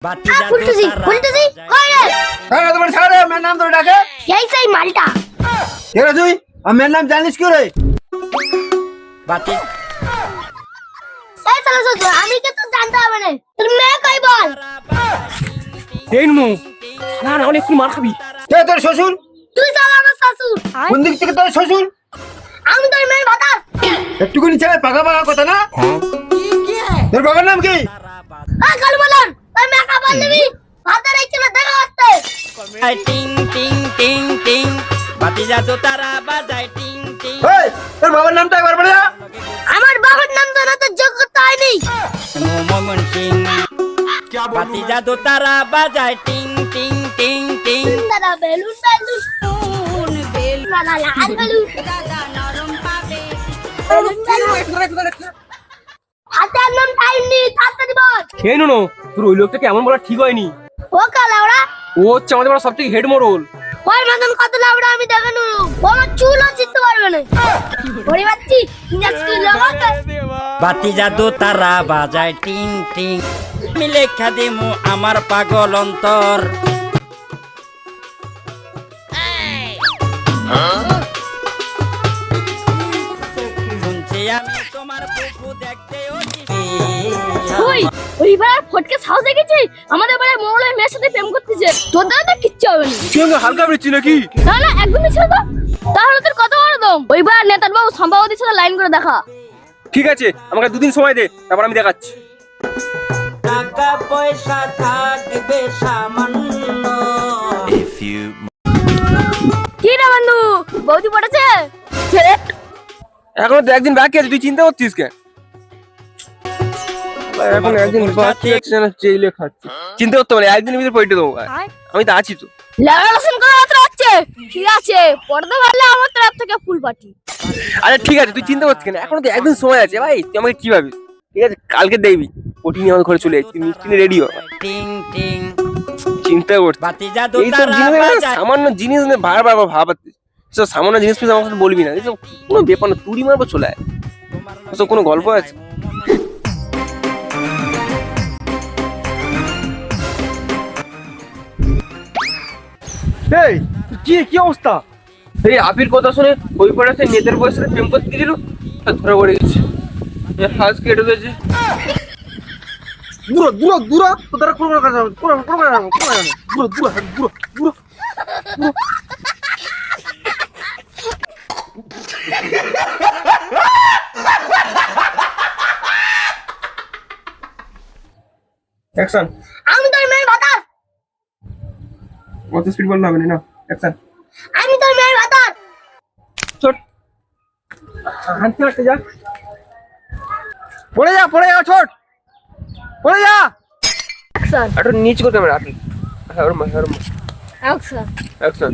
ফুলটুসি ফুলটুসি কই রে? আরে তোমার ছাড়ে আমার নাম ধরে ডাকে এই সেই মালটা। কে রে তুই? আমার নাম জানিস কি রে? বাতি এই চলো চলো আমি কে তো জানতে হবে না। তোর মেয়ে কই বল? এই নু না না অনেক মার খাবি। কে তোর শ্বশুর? তুই চল আমার শ্বশুর। কোন দিক থেকে তোর শ্বশুর? আমি তোর মেয়ের ভাতার। একটুকুনি ছেলে পাকা পাকা কথা না? তোর বাবার নাম কি? আ কাল বলন তোর মেয়ে কা বল দিবি? ভাতার এই ছেলে দেখা হচ্ছে। টিং টিং টিং টিং বাতি জাদু তারা বাজায় টিং টিং এই তোর বাবার নামটা একবার বলে যা। আমার বাবার নাম জানা তো যোগ্যতা হয়নি। মোমন সিং বাতি জাদু তারা বাজায় টিং টিং টিং টিং দাদা বেলুন বেলুন দাদা লাল বেলুন হাতের নাম টাইম নি তাড়াতাড়ি বল। এই নু তোর ওই লোকটাকে এমন বলা ঠিক হয়নি। ও কালাওড়া ও হচ্ছে আমাদের বড় সবথেকে হেড মরল। ওর মতন কত লাউড়া আমি দেখানো ও আমার চুলও চিনতে পারবে না। ওরে বাচ্চি নেক্সট লাগাতে বাতি জাদু তারা বাজায় টিং টিং আমি লেখা দিমু আমার পাগল অন্তর শুনছি আমি তোমার ফুফু দেখতে ওই ওইবার ফটকে সাহস দেখেছি আমাদের বাড়ি মোড়লের মেয়ের সাথে প্রেম করতেছে তোর দ্বারা তো কিচ্ছু হবে না। তুই আমাকে হালকা বেড়েছি নাকি? না না একদমই ছিল তো তাহলে তোর কত বড় দম। ওইবার নেতার বাবু সম্পাবতির সাথে লাইন করে দেখা। ঠিক আছে আমাকে দুদিন সময় দে তারপর আমি দেখাচ্ছি। টাকা পয়সা থাকবে সামান্য কি রে বন্ধু বৌদি পড়েছে? এখনো তো একদিন বাকি আছে তুই চিন্তা করছিস কেন? এখন একদিন বাকি আছে না জেলে খাচ্ছি। চিন্তা করতে পারি একদিনের ভিতরে পয়টা দেবো আমি তো আছি তো। লেভেলেশন করা মাত্র হচ্ছে ঠিক আছে পড়তে পারলে আমার তরফ থেকে ফুল পার্টি। আরে ঠিক আছে তুই চিন্তা করছিস কেন? এখনো তো একদিন সময় আছে ভাই তুই আমাকে কি ভাবিস? ঠিক আছে কালকে দেখবি ওটি নিয়ে আমাদের ঘরে চলে যাচ্ছি মিষ্টি নিয়ে রেডি হ। টিং টিং চিন্তা করছিস বাতি জাদু এইসব তারা জিনিস বাজায় সামান্য জিনিস নিয়ে বারবার ভাবাচ্ছিস। সব সামান্য জিনিস পিস আমার সাথে বলবি না এইসব কোনো ব্যাপার না তুড়ি মারবো চলে আয়। ওসব কোনো গল্প আছে? এই কি কি অবস্থা? এই আবির কথা শুনে ওই পাড়া সে নেতার বয়সে প্রেম করতে গেছিল ধরে পড়ে গেছে হাজ কেটে দিয়েছে। দূর দূর দূর তোরা কোনো কাজ হবে কোনো কাজ হবে দূর দূর দূর দূর অ্যাকশন। আমি তোর মেয়ের ভাতার। কত স্পিড বলতে হবে না অ্যাকশন। আমি তোর মেয়ের ভাতার। ছোট হাঁটতে হাঁটতে যা পড়ে যা ছোট পড়ে যা। অ্যাকশন একটু নিচে করে ক্যামেরা আপনি হ্যাঁ ওর মা অ্যাকশন অ্যাকশন।